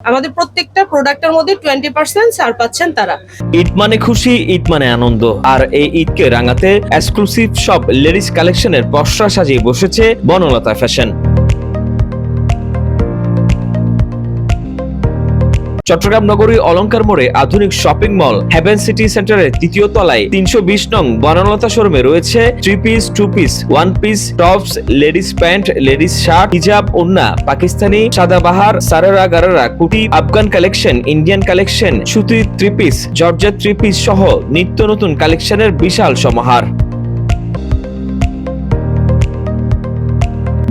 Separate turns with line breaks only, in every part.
আমাদের প্রত্যেকটা প্রোডাক্টের মধ্যে 20% ছাড় পাচ্ছেন তারা।
ঈদ মানে খুশি, ঈদ মানে আনন্দ, আর এই ঈদকে রাঙাতে এক্সক্লুসিভ সব লেডিস কালেকশনের পসরা সাজিয়ে বসেছে বনলতা ফ্যাশন। চট্টগ্রাম নগরী অলংকার মোড়ে আধুনিক শপিং মল হেভেন সিটি সেন্টারের তৃতীয় তলায় 320 নং বনলতা শোরুমে রয়েছে 3 piece, 2 piece, 1 piece, tops, ladies pant, ladies shirt, হিজাব, ওড়না, পাকিস্তানি, সাদাবাহার, সারারা গারারা, কুটি, আফগান কালেকশন, ইন্ডিয়ান কালেকশন, সুতির 3 পিস, জর্জেট 3 পিস সহ নিত্য নতুন কালেকশনের বিশাল সমাহার।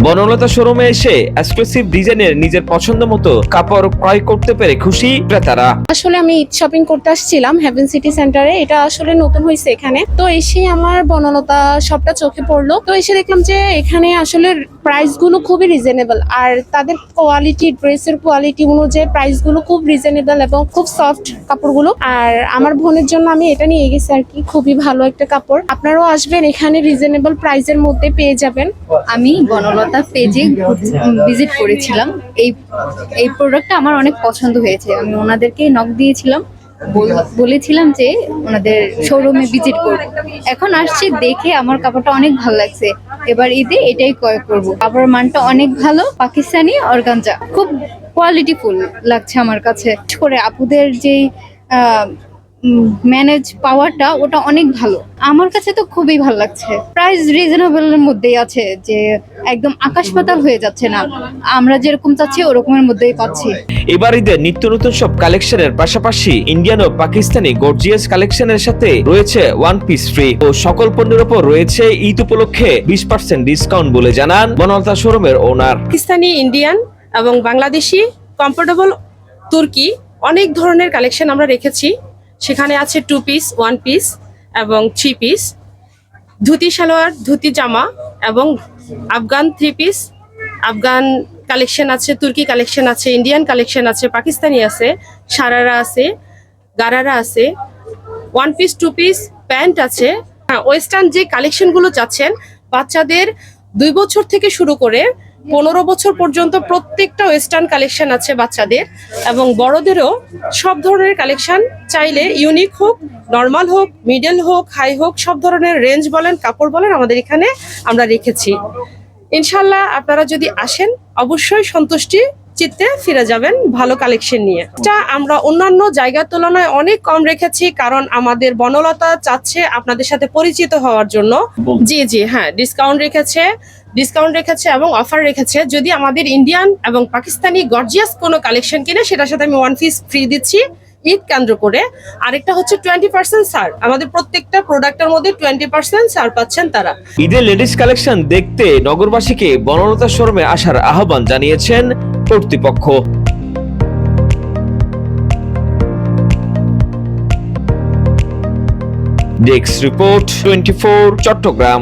বনলতা শোরুমে এসে এক্সক্লুসিভ ডিজাইনের নিজের পছন্দ মতো কাপড় ক্রয় করতে পেরে খুশি ক্রেতারা।
আসলে আমি ঈদ শপিং করতে আসছিলাম হেভেন সিটি সেন্টারে, এটা আসলে নতুন হয়েছে এখানে। তো এসে আমার বনলতা শপটা চোখে পড়লো। তো এসে দেখলাম যে এখানে আসলে প্রাইস গুলো খুবই রিজনেবল, আর তাদের কোয়ালিটি, ড্রেসের কোয়ালিটি অনুযায়ী প্রাইস গুলো খুব রিজনেবল এবং খুব সফট কাপড়গুলো। আর আমার বোনের জন্য আমি এটা নিয়ে গেছি আর কি, খুবই ভালো একটা কাপড়। আপনারাও আসবেন, এখানে রিজনেবল প্রাইসের মধ্যে পেয়ে যাবেন।
আমি বনলতা পেজে ভিজিট করেছিলাম। এই প্রোডাক্টটা আমার অনেক পছন্দ হয়েছে। আমি ওনাদেরকে নক দিয়েছিলাম, বলেছিলাম যে ওনাদের শোরুমে ভিজিট করব। এখন আসছি, দেখে আমার কাপড়টা অনেক ভালো লাগছে। এবার ঈদে এটাই ক্রয় করব। কাপড়ের মানটা অনেক ভালো, পাকিস্তানি অর্গানজা, খুব কোয়ালিটিফুল লাগছে আমার কাছে। করে আপুদের যেই ম্যানেজ পাওয়ারটা, ওটা অনেক ভালো। আমার কাছে তো খুবই ভালো লাগছে। প্রাইস রিজনেবলের মধ্যেই আছে, যে একদম আকাশ পাতাল হয়ে যাচ্ছে না। আমরা যেরকম চাচ্ছি ওরকমের মধ্যেই পাচ্ছি।
এবার ঈদের নিত্য নতুন সব কালেকশনের পাশাপাশি ইন্ডিয়ান ও পাকিস্তানি গর্জিয়াস কালেকশনের সাথে রয়েছে 1 পিস ফ্রি ও সকল পণ্যের উপর রয়েছে ঈদ উপলক্ষে 20% ডিসকাউন্ট বলে জানান বনলতা শোরুমের ওনার।
পাকিস্তানি, ইন্ডিয়ান এবং বাংলাদেশি, কমফোর্টেবল, তুর্কি অনেক ধরনের কালেকশন আমরা রেখেছি। সেখানে আছে 2 পিস, 1 পিস এবং 3 পিস, ধুতি সালোয়ার, ধুতি জামা এবং আফগান 3 পিস, আফগান কালেকশন আছে, তুর্কি কালেকশন আছে, ইন্ডিয়ান কালেকশন আছে, পাকিস্তানি আছে, সারারা আছে, গারারা আছে, 1 পিস, 2 পিস প্যান্ট আছে। হ্যাঁ, ওয়েস্টার্ন যে কালেকশনগুলো চাচ্ছেন, বাচ্চাদের 2 বছর থেকে শুরু করে 15 বছর পর্যন্ত প্রত্যেকটা ওয়েস্টার্ন কালেকশন আছে বাচ্চাদের, এবং বড়দেরও সব ধরনের কালেকশন। চাইলে ইউনিক হোক, নর্মাল হোক, মিডল হোক, হাই হোক, সব ধরনের রেঞ্জ বলেন, কাপড় বলেন, আমাদের এখানে আমরা রেখেছি। ইনশাল্লাহ আপনারা যদি আসেন অবশ্যই সন্তুষ্টি চিত্তে ফিরে যাবেন ভালো কালেকশন নিয়ে। এটা আমরা অন্যান্য জায়গার তুলনায় অনেক কম রেখেছি, কারণ আমাদের বনলতা চাচ্ছে আপনাদের সাথে পরিচিত হওয়ার জন্য। জি হ্যাঁ, ডিসকাউন্ট রেখেছে এবং অফার রেখেছে। যদি আমাদের ইন্ডিয়ান এবং পাকিস্তানি গর্জিয়াস কোনো কালেকশন কিনে, সেটার সাথে আমি 1 পিস ফ্রি দিচ্ছি ঈদ কেন্দ্র করে। আরেকটা হচ্ছে 20% ছাড়, আমাদের প্রত্যেকটা প্রোডাক্টের মধ্যে 20% ছাড় পাচ্ছেন তারা।
ঈদের লেডিস কালেকশন দেখতে নগরবাসীকে বনলতা শোরুমে আসার আহ্বান জানিয়েছেন কর্তৃপক্ষ। Desk report 24 Chittagong.